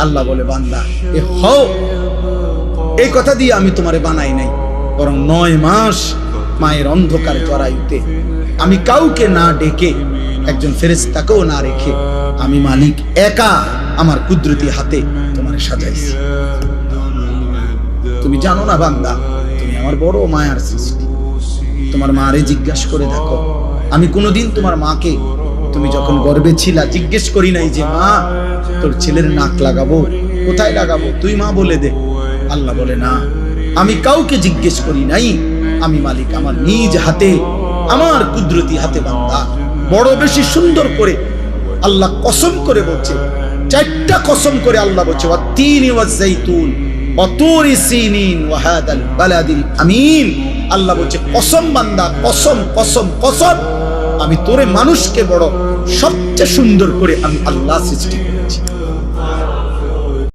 আল্লাহ বলে বান্দা এ হও, এই কথা দিয়ে আমি তোমারে বানাই নাই, বরং 9 মাস মায়ের অন্ধকার জরায়ুতে আমি কাউকে না ডেকে একজন ফেরেশতাকেও না রেখে আমি মালিক একা আমার কুদরতি হাতে তোমারে সাজাইছি। তুমি জানো না বান্দা, তুমি আমার বড় মায়ার সৃষ্টি। তোমার মারে জিজ্ঞাসা করে দেখো, আমি কোনোদিন তোমার মাকে তুমি যখন গর্ভে ছিলা জিজ্ঞেস করি নাই যে মা তোর ছেলের নাক লাগাবো, কোথায় লাগাবো, তুই মা বলে দে। আল্লাহ বলে না, আমি কাউকে জিজ্ঞেস করি নাই, আমি মালিক আমার নিজ হাতে আমার কুদরতি হাতে বান্দা। বড় বেশি সুন্দর করে আল্লাহ কসম করে বলছে, 4টা কসম করে আল্লাহ বলছে, ওয়াত-তিনি ওয়াজ-যাইতুন ওয়া তুরি সিনিন ওয়া হাদাল বালাদিল আমিন। আল্লাহ বলছে কসম বান্দা, কসম কসম কসম, আমি তোরে মানুষকে বড় সবচেয়ে সুন্দর করে আমি আল্লাহ সৃষ্টি করেছি।